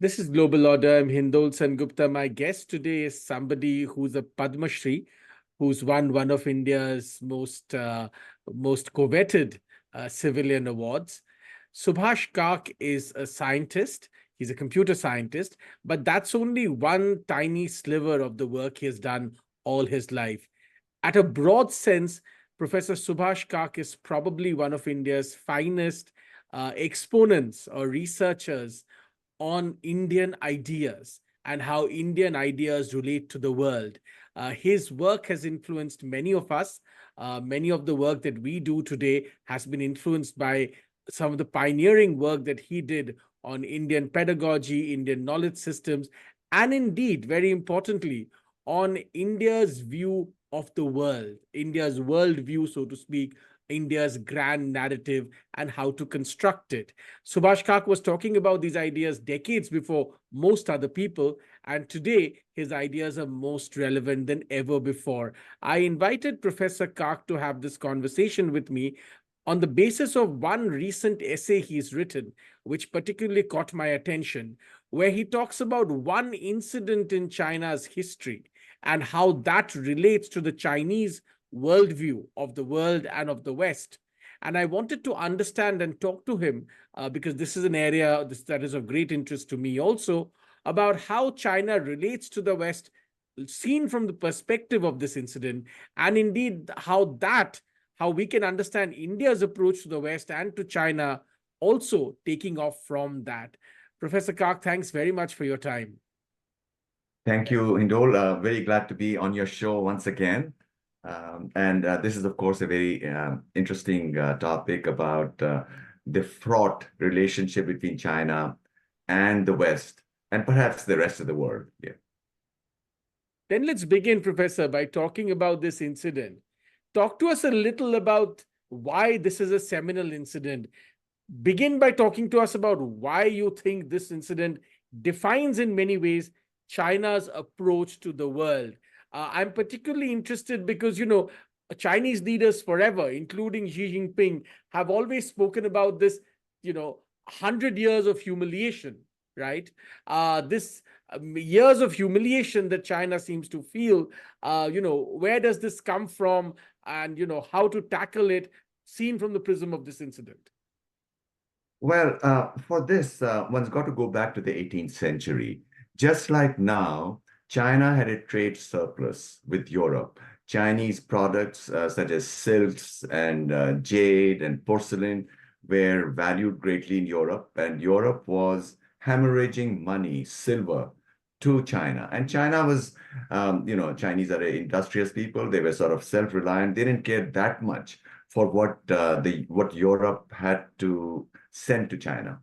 This is Global Order. I'm Hindol Sengupta. My guest today is somebody who's a Padma Shri, who's won one of India's most coveted civilian awards. Subhash Kak is a scientist. He's a computer scientist, but that's only one tiny sliver of the work he has done all his life. At a broad sense, Professor Subhash Kak is probably one of India's finest exponents or researchers on Indian ideas and how Indian ideas relate to the world. His work has influenced many of us. Many of the work that we do today has been influenced by some of the pioneering work that he did on Indian pedagogy, Indian knowledge systems, and indeed, very importantly, on India's view of the world, India's worldview, so to speak, India's grand narrative, and how to construct it. Subhash Kak was talking about these ideas decades before most other people, and today his ideas are most relevant than ever before. I invited Professor Kak to have this conversation with me on the basis of one recent essay he's written, which particularly caught my attention, where he talks about one incident in China's history and how that relates to the Chinese worldview of the world and of the West. And I wanted to understand and talk to him because this is an area that is of great interest to me also, about how China relates to the West, seen from the perspective of this incident, and indeed how we can understand India's approach to the West and to China also taking off from that. Professor Kak, thanks very much for your time. Thank you, Hindol. Very glad to be on your show once again. This is, of course, a very interesting topic about the fraught relationship between China and the West, and perhaps the rest of the world. Yeah. Then let's begin, Professor, by talking about this incident. Talk to us a little about why this is a seminal incident. Begin by talking to us about why you think this incident defines in many ways China's approach to the world. I'm particularly interested because, Chinese leaders forever, including Xi Jinping, have always spoken about this, 100 years of humiliation, right? This years of humiliation that China seems to feel, where does this come from, and, how to tackle it, seen from the prism of this incident? Well, for this, one's got to go back to the 18th century. Just like now, China had a trade surplus with Europe. Chinese products such as silks and jade and porcelain were valued greatly in Europe, and Europe was hemorrhaging money, silver, to China. And China was, Chinese are industrious people. They were sort of self-reliant. They didn't care that much for what Europe had to send to China.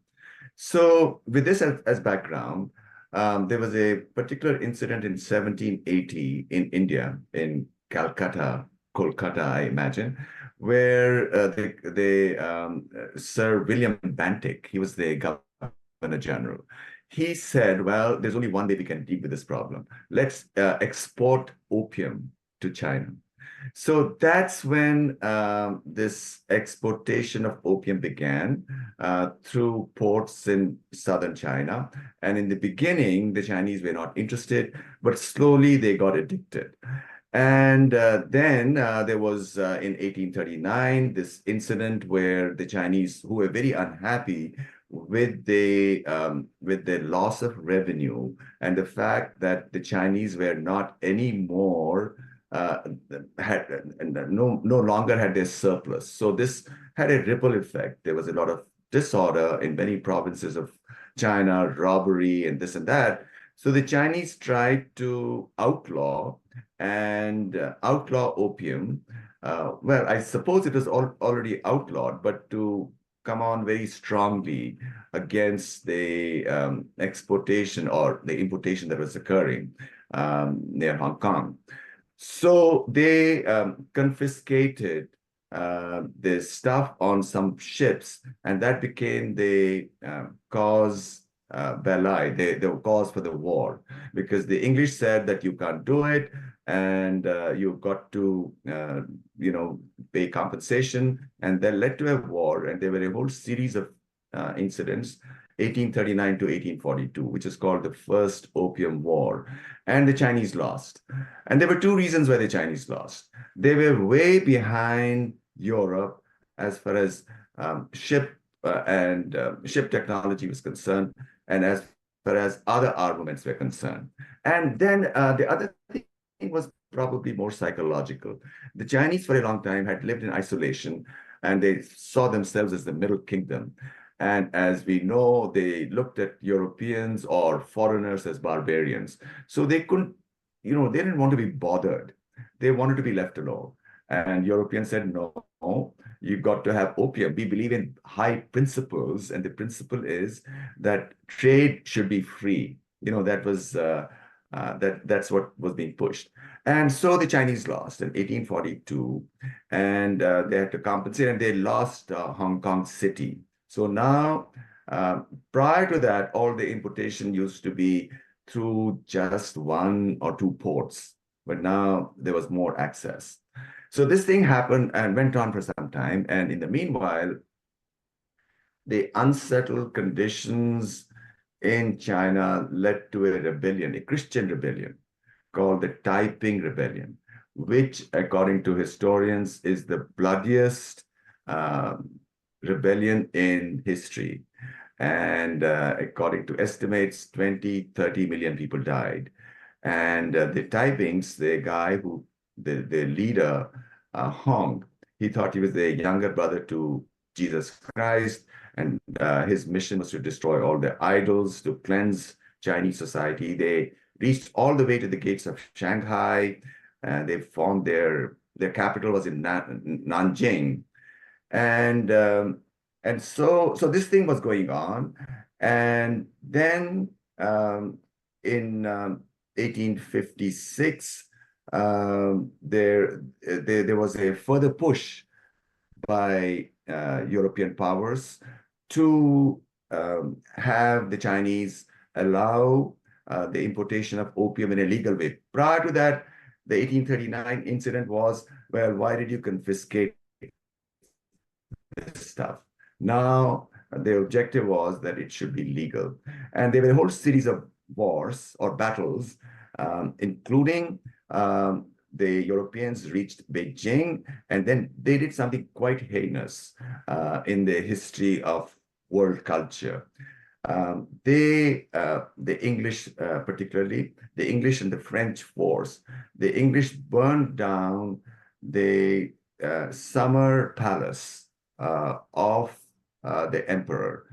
So with this as background, there was a particular incident in 1780 in India, in Calcutta, Kolkata, I imagine, where Sir William Bantic, he was the governor general. He said, well, there's only one way we can deal with this problem. Let's export opium to China. So that's when this exportation of opium began through ports in southern China. And in the beginning, the Chinese were not interested, but slowly they got addicted. And then there was in 1839 this incident where the Chinese, who were very unhappy with the loss of revenue and the fact that the Chinese were not anymore no longer had their surplus. So this had a ripple effect. There was a lot of disorder in many provinces of China, robbery and this and that. So the Chinese tried to outlaw opium. Well, I suppose it was already outlawed, but to come on very strongly against the exportation or the importation that was occurring near Hong Kong. So they confiscated the stuff on some ships, and that became the cause belli, the cause for the war, because the English said that you can't do it, and you've got to, pay compensation, and that led to a war, and there were a whole series of incidents 1839 to 1842, which is called the First Opium War. And the Chinese lost. And there were two reasons why the Chinese lost. They were way behind Europe as far as ship technology was concerned, and as far as other armaments were concerned. And then the other thing was probably more psychological. The Chinese, for a long time, had lived in isolation, and they saw themselves as the Middle Kingdom. And as we know, they looked at Europeans or foreigners as barbarians. So they couldn't, they didn't want to be bothered. They wanted to be left alone. And Europeans said, no, you've got to have opium. We believe in high principles, and the principle is that trade should be free. That's what was being pushed. And so the Chinese lost in 1842, and they had to compensate, and they lost Hong Kong City. So now, prior to that, all the importation used to be through just one or two ports, but now there was more access. So this thing happened and went on for some time. And in the meanwhile, the unsettled conditions in China led to a rebellion, a Christian rebellion called the Taiping Rebellion, which, according to historians, is the bloodiest rebellion in history. And according to estimates, 20, 30 million people died. And the Taipings, the leader, Hong, he thought he was the younger brother to Jesus Christ. And his mission was to destroy all the idols, to cleanse Chinese society. They reached all the way to the gates of Shanghai, and they formed their capital was in Nanjing. And so this thing was going on. And then in 1856, there was a further push by European powers to have the Chinese allow the importation of opium in a legal way. Prior to that, the 1839 incident was, well, why did you confiscate this stuff? Now, the objective was that it should be legal. And there were a whole series of wars or battles, including the Europeans reached Beijing, and then they did something quite heinous in the history of world culture. The English, particularly, the English and the French force, the English burned down the summer palace of the emperor,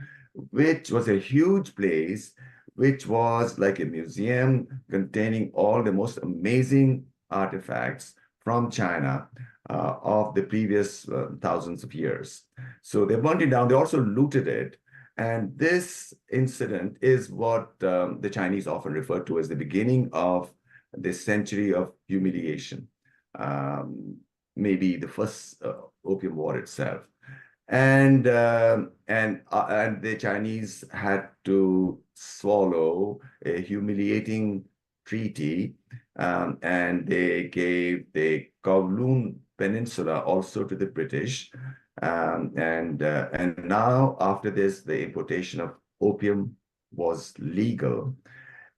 which was a huge place, which was like a museum containing all the most amazing artifacts from China of the previous thousands of years. So they burned it down. They also looted it. And this incident is what the Chinese often refer to as the beginning of the century of humiliation, maybe the first Opium War itself. And the Chinese had to swallow a humiliating treaty, and they gave the Kowloon Peninsula also to the British. And now, after this, the importation of opium was legal.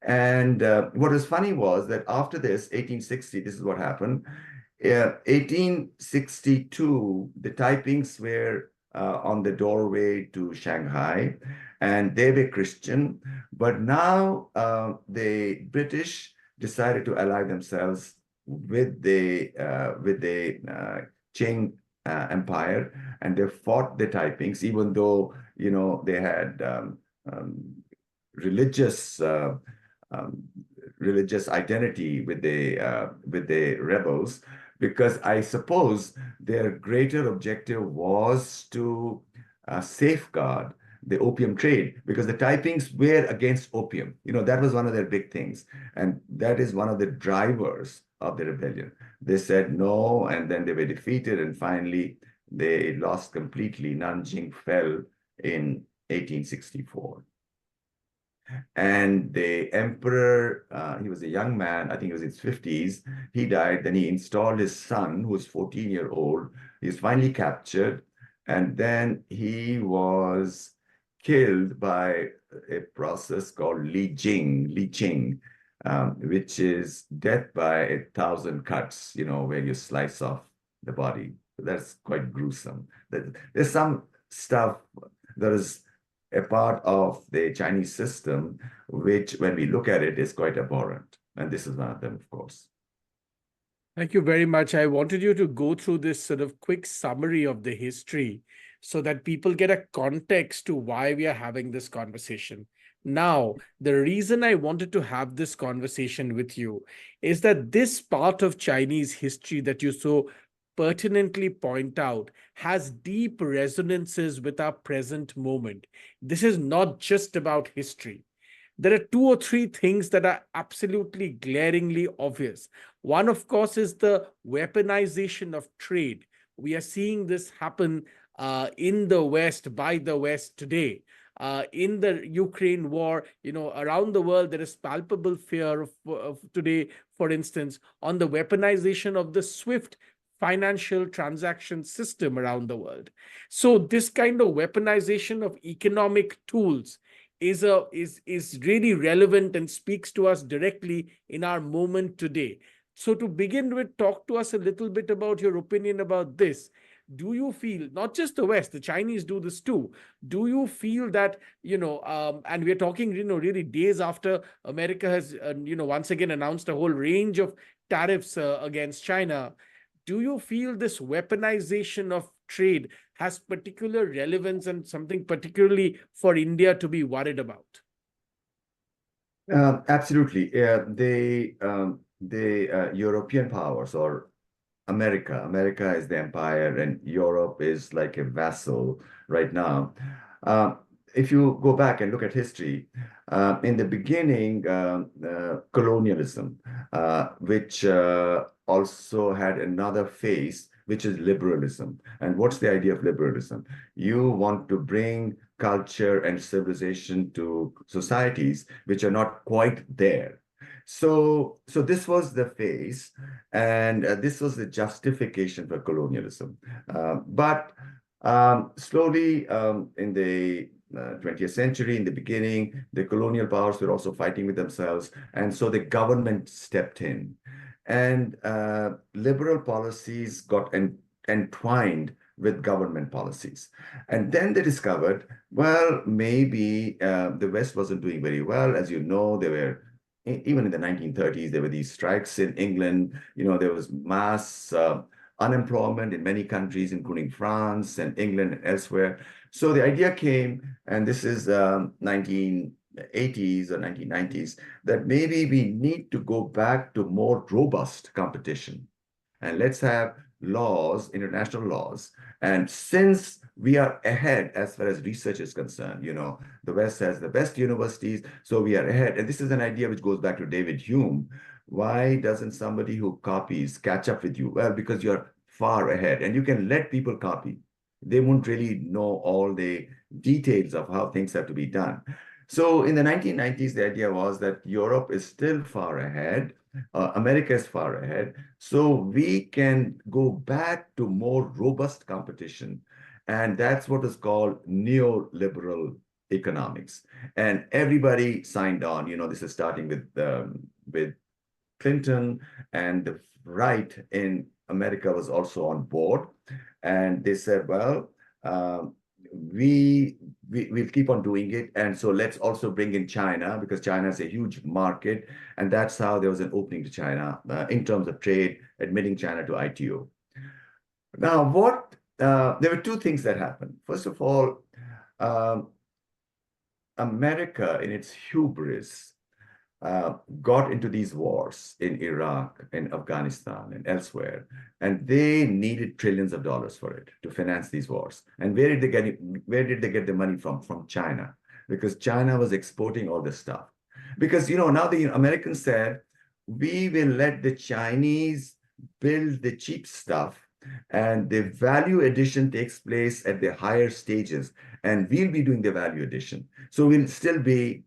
And what was funny was that after this, 1860, this is what happened. 1862, the Taipings were on the doorway to Shanghai, and they were Christian. But now the British decided to ally themselves with the Qing Empire, and they fought the Taipings, even though they had religious identity with the rebels, because I suppose their greater objective was to safeguard the opium trade, because the Taipings were against opium. That was one of their big things. And that is one of the drivers of the rebellion. They said no, and then they were defeated, and finally they lost completely. Nanjing fell in 1864. And the emperor, he was a young man, I think he was in his 50s. He died. Then he installed his son, who was 14-year-old. He was finally captured. And then he was killed by a process called leeching, which is death by 1,000 cuts, where you slice off the body. That's quite gruesome. There's some stuff that is a part of the Chinese system, which, when we look at it, is quite abhorrent. And this is one of them, of course. Thank you very much. I wanted you to go through this sort of quick summary of the history so that people get a context to why we are having this conversation. Now, the reason I wanted to have this conversation with you is that this part of Chinese history that you so pertinently point out has deep resonances with our present moment. This is not just about history. There are two or three things that are absolutely glaringly obvious. One, of course, is the weaponization of trade. We are seeing this happen in the West, by the West today. In the Ukraine war, around the world, there is palpable fear of today, for instance, on the weaponization of the SWIFT financial transaction system around the world. So this kind of weaponization of economic tools is really relevant and speaks to us directly in our moment today. So to begin with, talk to us a little bit about your opinion about this. Do you feel, not just the West, the Chinese do this too, do you feel that, and we're talking, really days after America has, once again announced a whole range of tariffs against China, do you feel this weaponization of trade has particular relevance and something particularly for India to be worried about? Absolutely. The European powers, or America is the empire, and Europe is like a vassal right now. Uh, if you go back and look at history, in the beginning, colonialism, which also had another face, which is liberalism. And what's the idea of liberalism? You want to bring culture and civilization to societies which are not quite there. So this was the phase, and this was the justification for colonialism. But slowly, in the 20th century, in the beginning, the colonial powers were also fighting with themselves, and so the government stepped in, and liberal policies got entwined with government policies. And then they discovered, well, maybe the West wasn't doing very well. As you know, there were even in the 1930s, there were these strikes in England. There was mass unemployment in many countries, including France and England and elsewhere. So the idea came, and this is 1980s or 1990s, that maybe we need to go back to more robust competition. And let's have laws, international laws. And since we are ahead as far as research is concerned, the West has the best universities, so we are ahead. And this is an idea which goes back to David Hume. Why doesn't somebody who copies catch up with you? Well, because you're far ahead, and you can let people copy. They won't really know all the details of how things have to be done. So in the 1990s, the idea was that Europe is still far ahead, America is far ahead, so we can go back to more robust competition. And that's what is called neoliberal economics. And everybody signed on. This is starting with Clinton, and the right in America was also on board. And they said, well, we'll keep on doing it. And so let's also bring in China, because China is a huge market. And that's how there was an opening to China in terms of trade, admitting China to ITO. Now, there were two things that happened. First of all, um, America, in its hubris, got into these wars in Iraq, in Afghanistan, and elsewhere, and they needed trillions of dollars for it to finance these wars. And where did they get it? Where did they get the money from? From China, because China was exporting all this stuff. Because now the Americans said, we will let the Chinese build the cheap stuff, and the value addition takes place at the higher stages, and we'll be doing the value addition. So we'll still be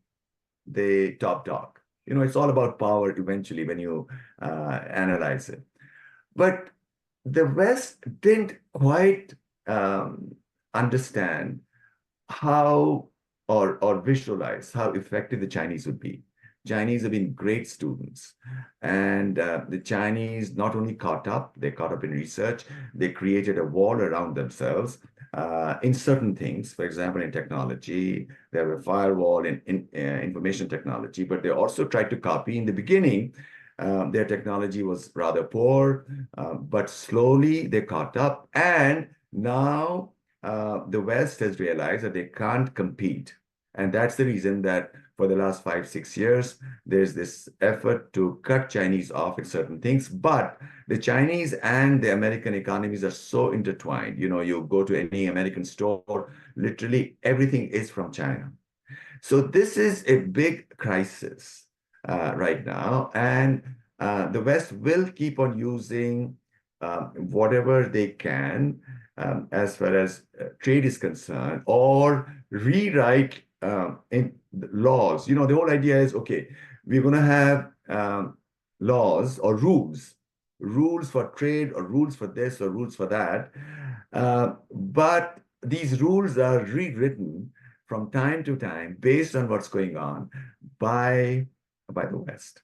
the top dog. It's all about power eventually when you analyze it. But the West didn't quite understand how or visualize how effective the Chinese would be. Chinese have been great students, and the Chinese not only caught up, they caught up in research, they created a wall around themselves in certain things. For example, in technology, they have a firewall in information technology, but they also tried to copy. In the beginning, their technology was rather poor, but slowly they caught up, and now the West has realized that they can't compete. And that's the reason that for the last 5, 6 years, there's this effort to cut Chinese off in certain things. But the Chinese and the American economies are so intertwined. You know, you go to any American store, literally everything is from China. So this is a big crisis right now, and the West will keep on using whatever they can as far as trade is concerned, or rewrite in laws. You know, the whole idea is, okay, we're going to have laws or rules for trade, or rules for this, or rules for that. But these rules are rewritten from time to time based on what's going on by the West.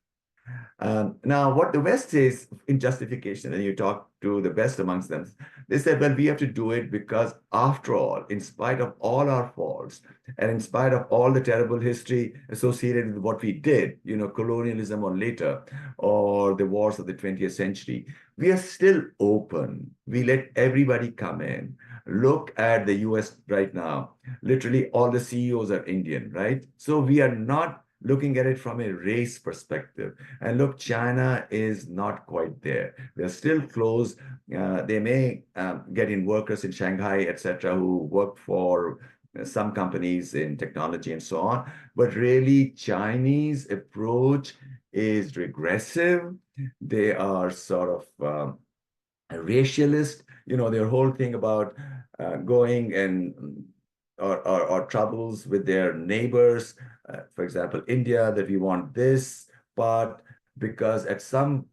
Now, what the West says in justification, and you talk to the best amongst them, they said, well, we have to do it because, after all, in spite of all our faults, and in spite of all the terrible history associated with what we did, you know, colonialism or later, or the wars of the 20th century, we are still open. We let everybody come in. Look at the US right now. Literally, all the CEOs are Indian, right? So we are not looking at it from a race perspective. And look, China is not quite there. They're still close. They may get in workers in Shanghai, etc., who work for some companies in technology and so on. But really, Chinese approach is regressive. They are sort of racialist. You know, their whole thing about going and or troubles with their neighbors. For example, India, that we want this, but because at some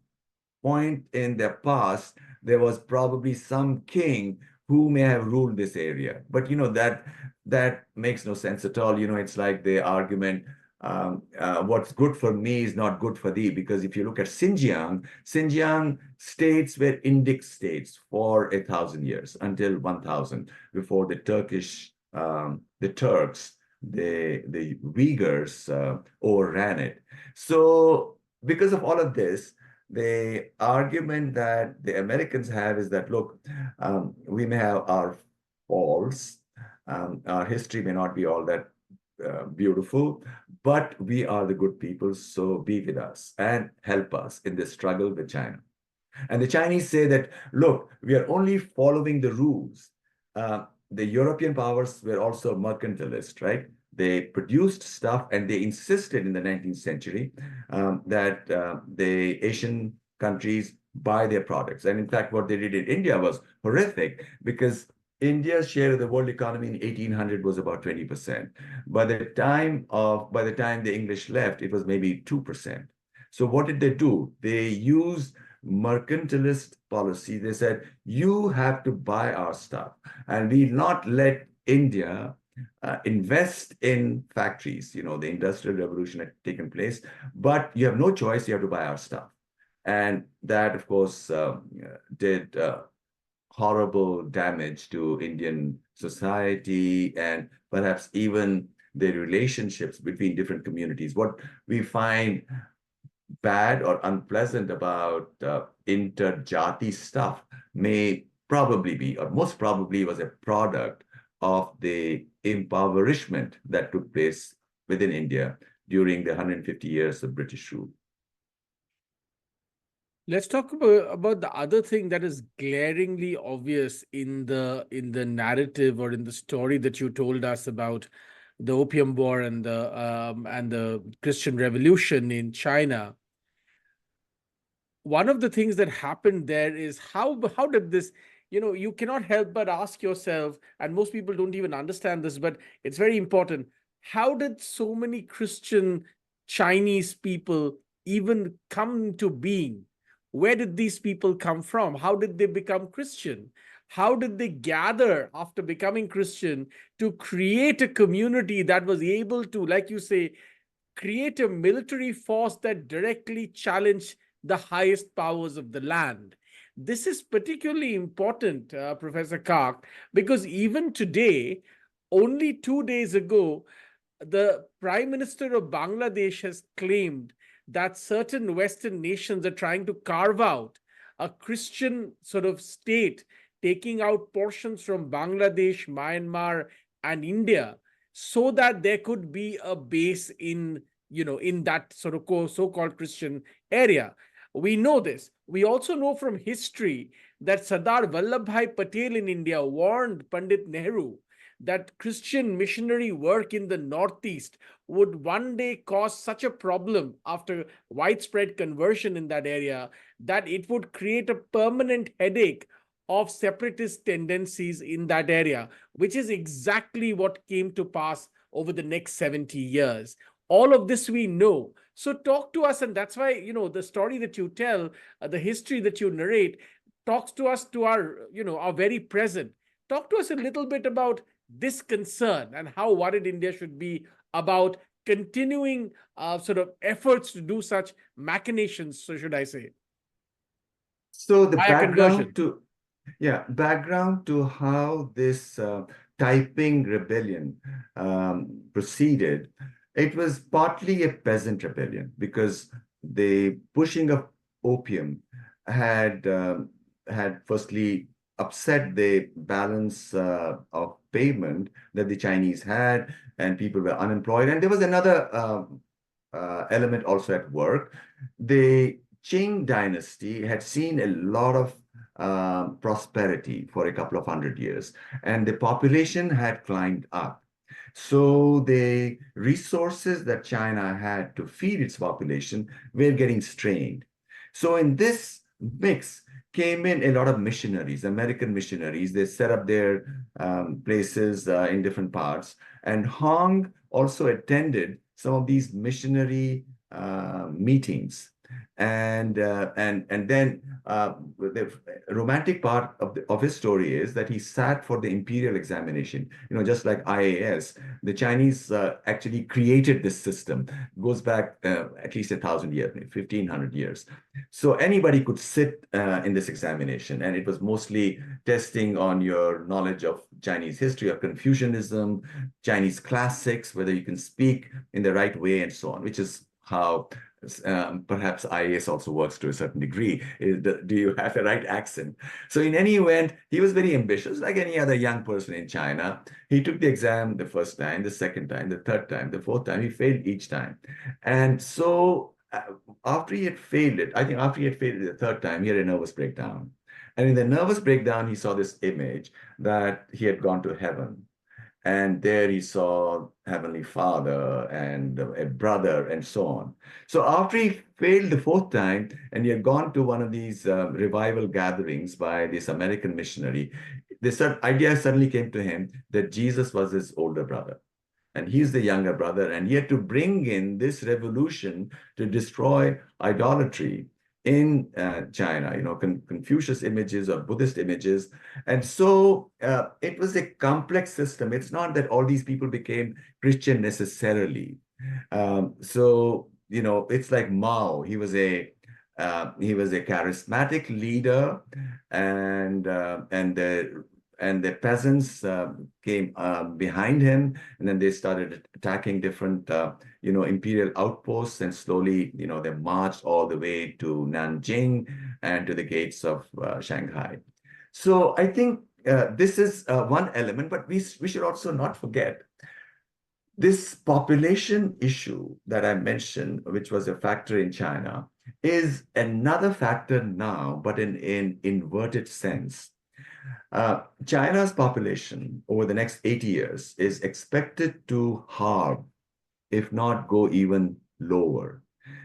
point in their past, there was probably some king who may have ruled this area. But you know that makes no sense at all. You know, it's like the argument, what's good for me is not good for thee. Because if you look at Xinjiang states were Indic states for 1,000 years, until 1,000, before the Turks, the Uyghurs overran it. So because of all of this, the argument that the Americans have is that, look, we may have our faults, our history may not be all that beautiful, but we are the good people, so be with us and help us in this struggle with China. And the Chinese say that, look, we are only following the rules. The European powers were also mercantilist, right? They produced stuff, and they insisted in the 19th century that the Asian countries buy their products. And in fact, what they did in India was horrific, because India's share of the world economy in 1800 was about 20%. By the time the English left, it was maybe 2%. So what did they do? They used mercantilist policy. They said, you have to buy our stuff, and we'll not let India invest in factories. You know, the Industrial Revolution had taken place, but you have no choice. You have to buy our stuff. And that, of course, did horrible damage to Indian society, and perhaps even the relationships between different communities. What we find bad or unpleasant about interjati stuff may probably be, or most probably was a product of the impoverishment that took place within India during the 150 years of British rule. Let's talk about the other thing that is glaringly obvious in the narrative, or in the story that you told us about the Opium War and the Christian Revolution in China. One of the things that happened there is how did this, you cannot help but ask yourself, and most people don't even understand this, but it's very important. How did so many Christian Chinese people even come to being? Where did these people come from? How did they become Christian? How did they gather after becoming Christian to create a community that was able to, like you say, create a military force that directly challenged the highest powers of the land? This is particularly important, Professor Kak, because even today, only 2 days ago, the Prime Minister of Bangladesh has claimed that certain Western nations are trying to carve out a Christian sort of state, taking out portions from Bangladesh, Myanmar, and India, so that there could be a base in, in that sort of so-called Christian area. We know this. We also know from history that Sardar Vallabhbhai Patel in India warned Pandit Nehru that Christian missionary work in the Northeast would one day cause such a problem after widespread conversion in that area that it would create a permanent headache of separatist tendencies in that area, which is exactly what came to pass over the next 70 years. All of this we know. So talk to us, and that's why, the story that you tell, the history that you narrate, talks to us to our very present. Talk to us a little bit about this concern and how worried India should be about continuing sort of efforts to do such machinations, so should I say, So the via background conversion. to background to how this typing rebellion proceeded. It was partly a peasant rebellion because the pushing of opium had firstly upset the balance of payment that the Chinese had, and people were unemployed. And there was another element also at work. The Qing dynasty had seen a lot of prosperity for a couple of 100 years, and the population had climbed up. So the resources that China had to feed its population were getting strained. So in this mix came in a lot of missionaries, American missionaries. They set up their places in different parts, and Hong also attended some of these missionary meetings. And then the romantic part of his story is that he sat for the imperial examination. Just like IAS, the Chinese actually created this system. It goes back at least 1,000 years, 1,500 years. So anybody could sit in this examination, and it was mostly testing on your knowledge of Chinese history, of Confucianism, Chinese classics, whether you can speak in the right way, and so on, which is how perhaps IAS also works to a certain degree. Do you have the right accent? So in any event, he was very ambitious, like any other young person in China. He took the exam the first time, the second time, the third time, the fourth time. He failed each time. And so after he had failed it, I think after he had failed it the third time, he had a nervous breakdown. And in the nervous breakdown, he saw this image that he had gone to heaven. And there he saw Heavenly Father and a brother and so on. So after he failed the fourth time and he had gone to one of these revival gatherings by this American missionary, this idea suddenly came to him that Jesus was his older brother. And he's the younger brother, and he had to bring in this revolution to destroy idolatry in China, Confucius images or Buddhist images. And so it was a complex system. It's not that all these people became Christian necessarily. It's like Mao. He was a charismatic leader, and the peasants came behind him, and then they started attacking different imperial outposts, and slowly they marched all the way to Nanjing and to the gates of Shanghai. So I think this is one element, but we should also not forget this population issue that I mentioned, which was a factor in China, is another factor now, but in inverted sense. China's population over the next 80 years is expected to halve, if not go even lower.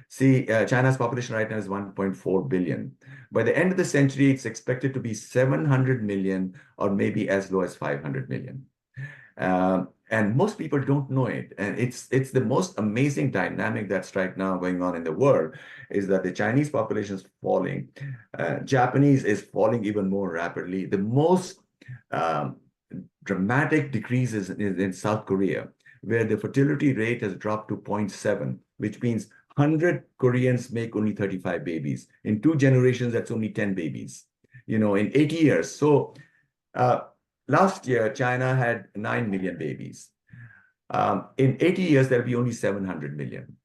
See, China's population right now is 1.4 billion. By the end of the century, it's expected to be 700 million or maybe as low as 500 million. And most people don't know it. And it's the most amazing dynamic that's right now going on in the world is that the Chinese population is falling. Japanese is falling even more rapidly. The most um, dramatic decreases in South Korea, where the fertility rate has dropped to 0.7, which means 100 Koreans make only 35 babies. In 2 generations, that's only 10 babies, in 80 years. So uh, last year, China had 9 million babies. In 80 years, there'll be only 700 million,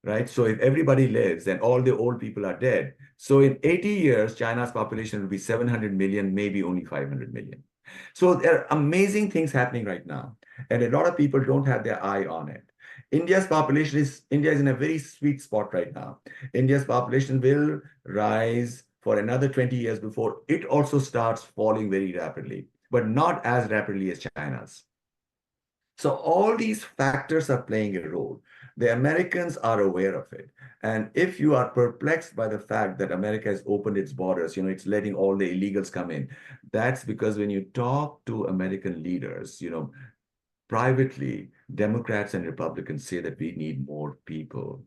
right? So if everybody lives and all the old people are dead, so in 80 years, China's population will be 700 million, maybe only 500 million. So there are amazing things happening right now, and a lot of people don't have their eye on it. India is in a very sweet spot right now. India's population will rise for another 20 years before it also starts falling very rapidly, but not as rapidly as China's. So all these factors are playing a role. The Americans are aware of it. And if you are perplexed by the fact that America has opened its borders, it's letting all the illegals come in, that's because when you talk to American leaders, privately, Democrats and Republicans say that we need more people.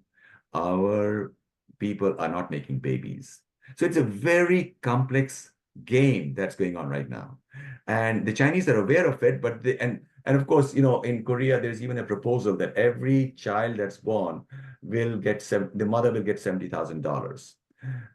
Our people are not making babies. So it's a very complex game that's going on right now. And the Chinese are aware of it, but and of course, in Korea, there's even a proposal that every child that's born will get the mother will get $70,000.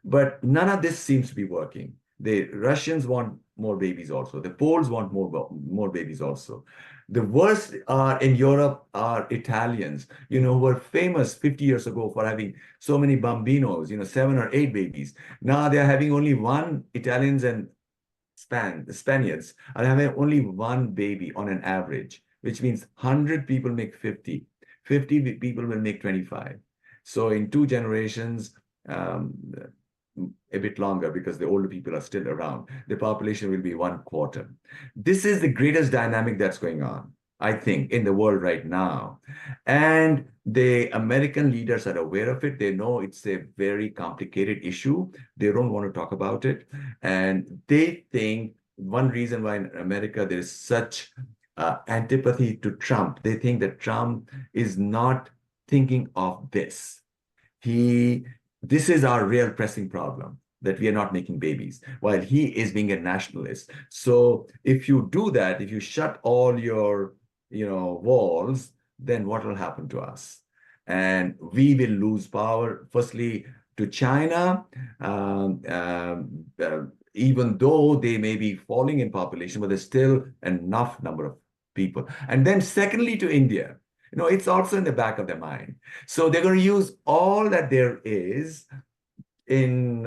But none of this seems to be working. The Russians want more babies also. The Poles want more babies also. The worst are in Europe are Italians, who were famous 50 years ago for having so many bambinos, 7 or 8 babies. Now they're having only one. Italians and Spaniards are having only one baby on an average, which means 100 people make 50. 50 people will make 25. So in 2 generations, um, a bit longer because the older people are still around, the population will be 1/4. This is the greatest dynamic that's going on, I think, in the world right now. And the American leaders are aware of it. They know it's a very complicated issue. They don't want to talk about it. And they think one reason why in America there is such antipathy to Trump, they think that Trump is not thinking of this. This is our real pressing problem, that we are not making babies, while he is being a nationalist. So if you do that, if you shut all your, walls, then what will happen to us? And we will lose power, firstly, to China, even though they may be falling in population, but there's still enough number of people. And then secondly, to India. It's also in the back of their mind. So they're going to use all that there is in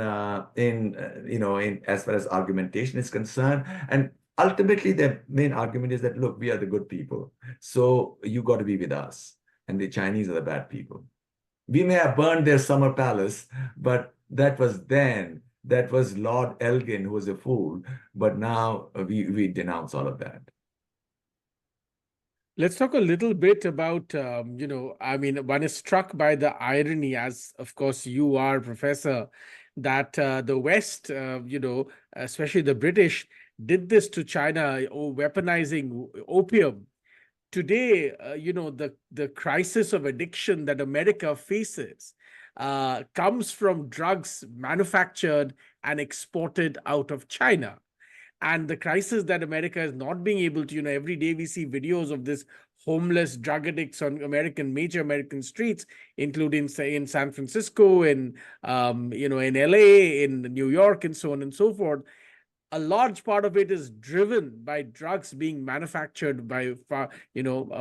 as far as argumentation is concerned. And ultimately, their main argument is that, look, we are the good people. So you got to be with us. And the Chinese are the bad people. We may have burned their summer palace, but that was then. That was Lord Elgin, who was a fool. But now we denounce all of that. Let's talk a little bit about, one is struck by the irony, as of course you are, Professor, that the West, especially the British, did this to China, weaponizing opium. Today, the crisis of addiction that America faces comes from drugs manufactured and exported out of China. And the crisis that America is not being able to, every day we see videos of this homeless drug addicts on major American streets, including, say, in San Francisco, in LA, in New York, and so on and so forth. A large part of it is driven by drugs being manufactured by,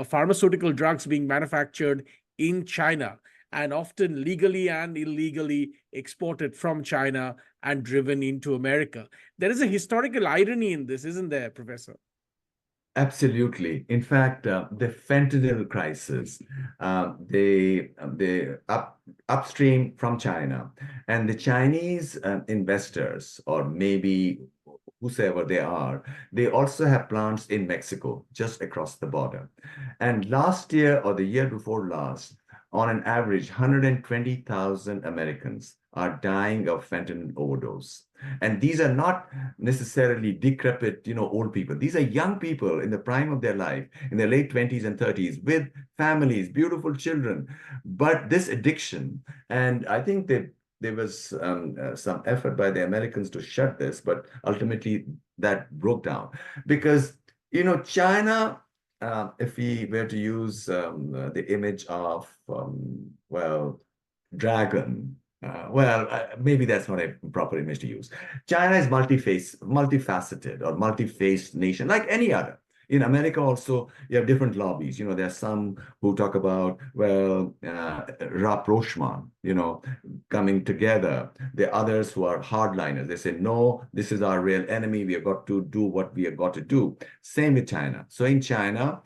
pharmaceutical drugs being manufactured in China, and often legally and illegally exported from China and driven into America. There is a historical irony in this, isn't there, Professor? Absolutely. In fact, the fentanyl crisis, upstream from China, and the Chinese investors, or maybe whosoever they are, they also have plants in Mexico, just across the border. And last year or the year before last, on an average, 120,000 Americans are dying of fentanyl overdose. And these are not necessarily decrepit, old people. These are young people in the prime of their life, in their late 20s and 30s, with families, beautiful children. But this addiction, and I think that there was some effort by the Americans to shut this, but ultimately that broke down because, China, if we were to use the image of, well, dragon. Maybe that's not a proper image to use. China is multifaceted or multi-faced nation, like any other. In America also, you have different lobbies. There are some who talk about, well, rapprochement, coming together. There are others who are hardliners. They say, no, this is our real enemy. We have got to do what we have got to do. Same with China. So in China,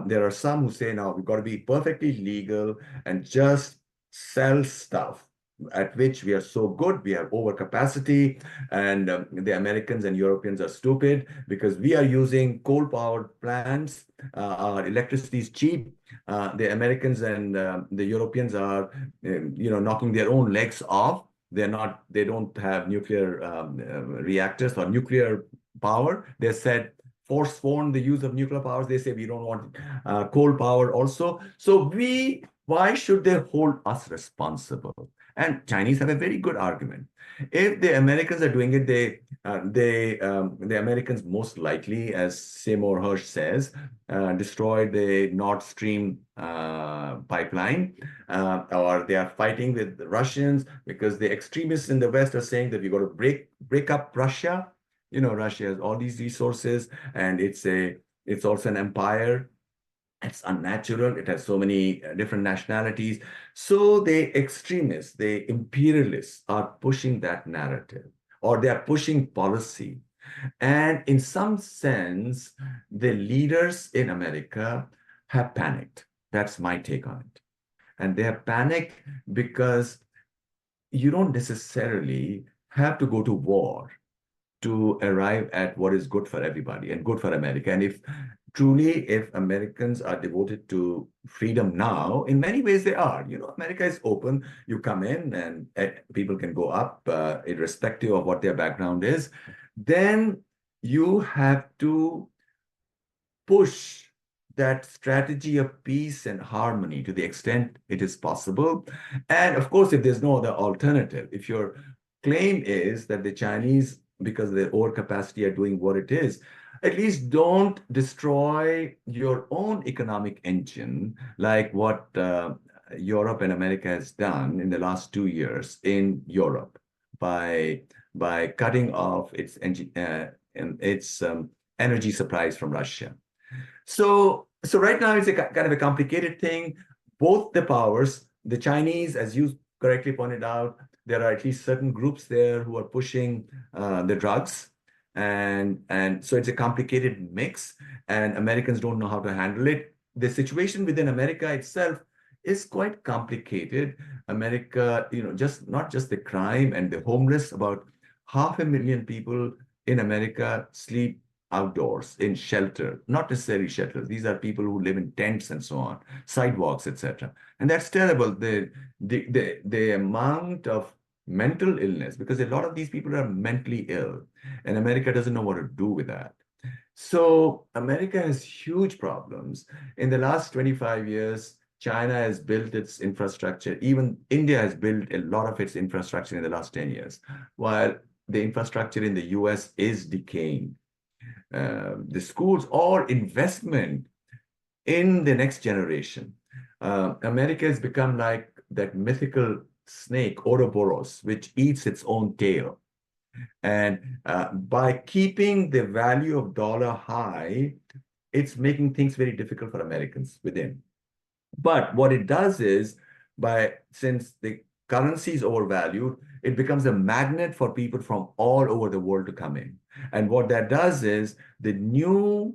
there are some who say, now we've got to be perfectly legal and just sell stuff at which we are so good, we have overcapacity, and the Americans and Europeans are stupid because we are using coal-powered plants. Our electricity is cheap. The Americans and the Europeans are, knocking their own legs off. They don't have nuclear reactors or nuclear power. They said forsworn the use of nuclear powers. They say we don't want coal power also. So why should they hold us responsible? And Chinese have a very good argument. If the Americans are doing it, the Americans most likely, as Seymour Hersh says, destroyed the Nord Stream pipeline, or they are fighting with the Russians because the extremists in the West are saying that we got to break up Russia. Russia has all these resources, and it's also an empire. It's unnatural. It has so many different nationalities. So the extremists, the imperialists are pushing that narrative, or they are pushing policy. And in some sense, the leaders in America have panicked. That's my take on it. And they have panicked because you don't necessarily have to go to war to arrive at what is good for everybody and good for America. And if Americans are devoted to freedom now, in many ways they are. America is open. You come in and people can go up irrespective of what their background is. Then you have to push that strategy of peace and harmony to the extent it is possible. And of course, if there's no other alternative, if your claim is that the Chinese, because of their overcapacity, are doing what it is, at least don't destroy your own economic engine like what Europe and America has done in the last 2 years in Europe by cutting off its energy supplies from Russia. So right now it's a kind of a complicated thing. Both the powers, the Chinese, as you correctly pointed out, there are at least certain groups there who are pushing the drugs. And so it's a complicated mix, and Americans don't know how to handle it. The situation within America itself is quite complicated. America, not just the crime and the homeless, about 500,000 people in America sleep outdoors in shelter, not necessarily shelters. These are people who live in tents and so on, sidewalks, etc. And that's terrible. The amount of mental illness, because a lot of these people are mentally ill, and America doesn't know what to do with that. So America has huge problems. In the last 25 years, China has built its infrastructure. Even India has built a lot of its infrastructure in the last 10 years, while the infrastructure in the US is decaying. The schools or investment in the next generation. America has become like that mythical snake, Ouroboros, which eats its own tail. And by keeping the value of dollar high, it's making things very difficult for Americans within. But what it does is, since the currency is overvalued, it becomes a magnet for people from all over the world to come in. And what that does is the new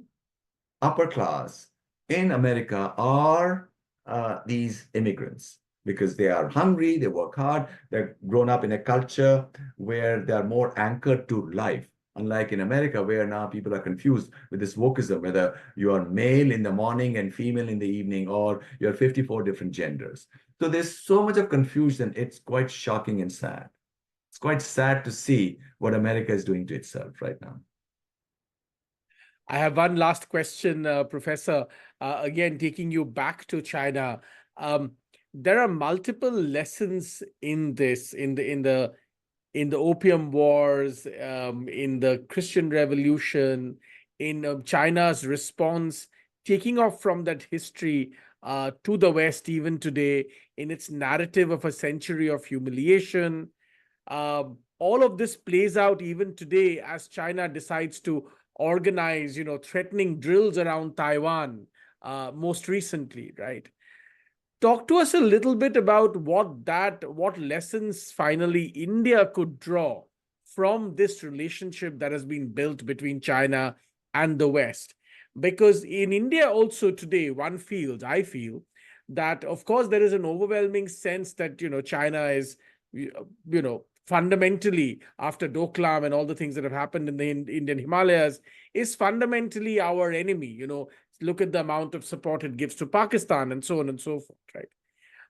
upper class in America are these immigrants because they are hungry, they work hard, they're grown up in a culture where they are more anchored to life. Unlike in America, where now people are confused with this wokeism, whether you are male in the morning and female in the evening, or you're 54 different genders. So there's so much of confusion. It's quite shocking and sad. It's quite sad to see what America is doing to itself right now. I have one last question, Professor. Again, taking you back to China, um, there are multiple lessons in this, in the Opium Wars, in the Christian Revolution, in China's response, taking off from that history to the West, even today, in its narrative of a century of humiliation. All of this plays out even today as China decides to organize, threatening drills around Taiwan, most recently, right? Talk to us a little bit about what lessons finally India could draw from this relationship that has been built between China and the West. Because in India also today, I feel that of course there is an overwhelming sense that China is fundamentally, after Doklam and all the things that have happened in the Indian Himalayas, is fundamentally our enemy. Look at the amount of support it gives to Pakistan and so on and so forth, right?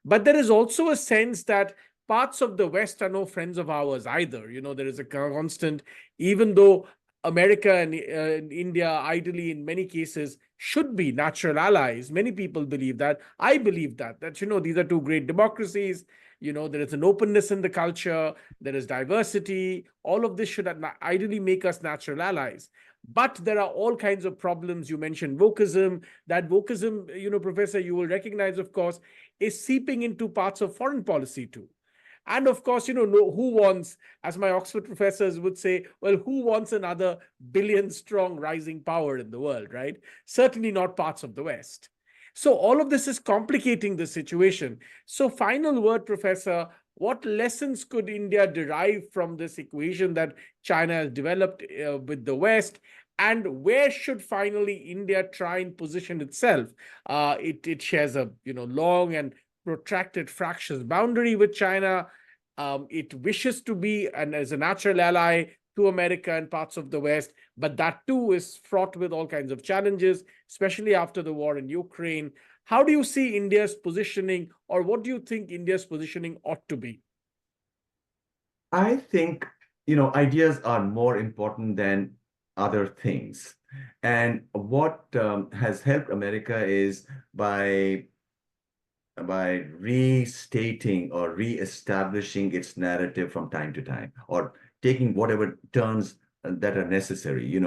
But there is also a sense that parts of the West are no friends of ours either. There is a constant, even though America and India, ideally in many cases, should be natural allies. Many people believe that. I believe that these are two great democracies. There is an openness in the culture, there is diversity. All of this should ideally make us natural allies. But there are all kinds of problems. You mentioned wokeism. That wokeism, Professor, you will recognize, of course, is seeping into parts of foreign policy too. And of course, who wants, as my Oxford professors would say, well, who wants another billion strong rising power in the world, right? Certainly not parts of the West. So all of this is complicating the situation. So final word, Professor, what lessons could India derive from this equation that China has developed with the West? And where should finally India try and position itself? It shares a long and protracted fractious boundary with China. It wishes to be and as a natural ally to America and parts of the West, but that too is fraught with all kinds of challenges, especially after the war in Ukraine. How do you see India's positioning, or what do you think India's positioning ought to be? I think, ideas are more important than other things. And what has helped America is by restating or re-establishing its narrative from time to time, or taking whatever turns that are necessary.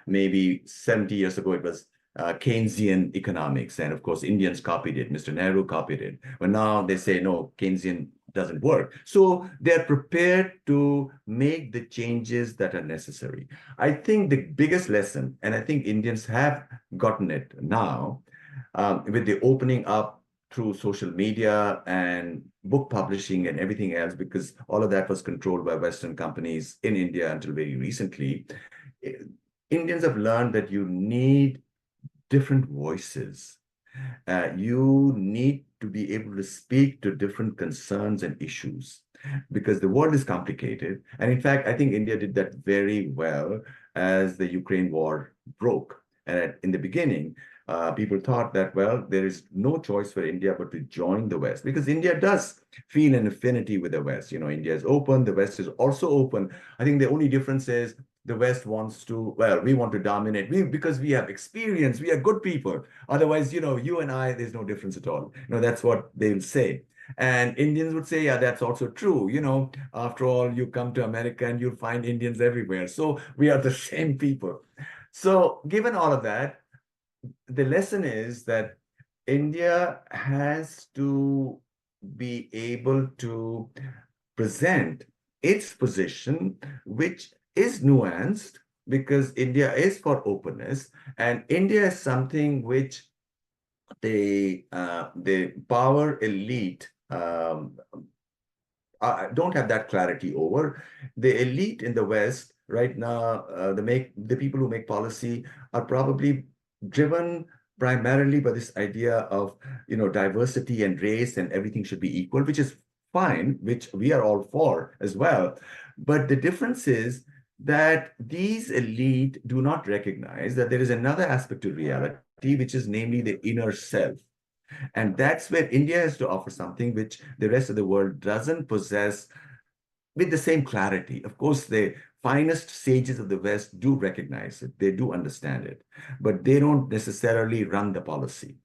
Maybe 70 years ago, it was Keynesian economics. And of course, Indians copied it. Mr. Nehru copied it. But now they say, no, Keynesian doesn't work. So they're prepared to make the changes that are necessary. I think the biggest lesson, and I think Indians have gotten it now, with the opening up through social media and book publishing and everything else, because all of that was controlled by Western companies in India until very recently. Indians have learned that you need different voices. You need to be able to speak to different concerns and issues, because the world is complicated. And in fact, I think India did that very well as the Ukraine war broke. And in the beginning, people thought that, well, there is no choice for India but to join the West, because India does feel an affinity with the West. India is open, the West is also open. I think the only difference is the West wants to, well, we want to dominate because we have experience, we are good people. Otherwise, you and I, there's no difference at all. That's what they'll say. And Indians would say, yeah, that's also true. After all, you come to America and you'll find Indians everywhere. So we are the same people. So given all of that, the lesson is that India has to be able to present its position, which is nuanced, because India is for openness, and India is something which the power elite don't have that clarity over. The elite in the West right now, the people who make policy are probably driven primarily by this idea of diversity and race, and everything should be equal, which is fine, which we are all for as well. But the difference is that these elite do not recognize that there is another aspect to reality, which is namely the inner self. And that's where India has to offer something which the rest of the world doesn't possess with the same clarity. Of course, the finest sages of the West do recognize it, they do understand it, but they don't necessarily run the policy.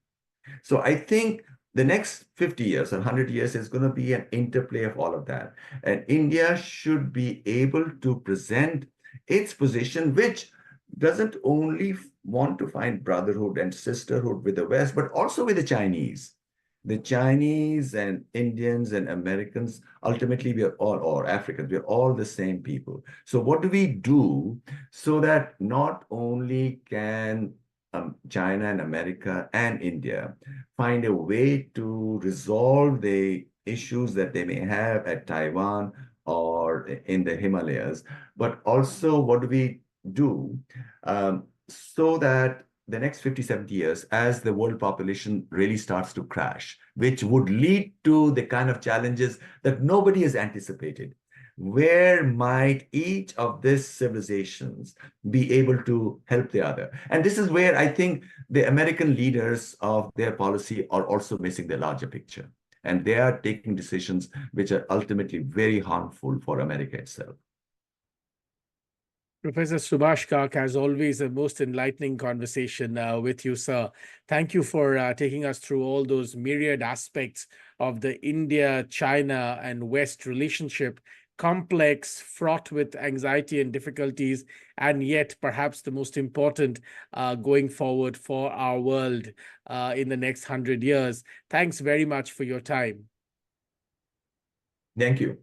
So I think the next 50 years or 100 years is going to be an interplay of all of that. And India should be able to present its position, which doesn't only want to find brotherhood and sisterhood with the West, but also with the Chinese. The Chinese and Indians and Americans, ultimately, we are all, or Africans, we're all the same people. So, what do we do so that not only can China and America and India find a way to resolve the issues that they may have at Taiwan or in the Himalayas, but also what do we do so that the next 50, 70 years, as the world population really starts to crash, which would lead to the kind of challenges that nobody has anticipated. Where might each of these civilizations be able to help the other? And this is where I think the American leaders of their policy are also missing the larger picture. And they are taking decisions which are ultimately very harmful for America itself. Professor Subhash Kak, as always, a most enlightening conversation with you, sir. Thank you for taking us through all those myriad aspects of the India, China, and West relationship, complex, fraught with anxiety and difficulties, and yet perhaps the most important going forward for our world in the next 100 years. Thanks very much for your time. Thank you.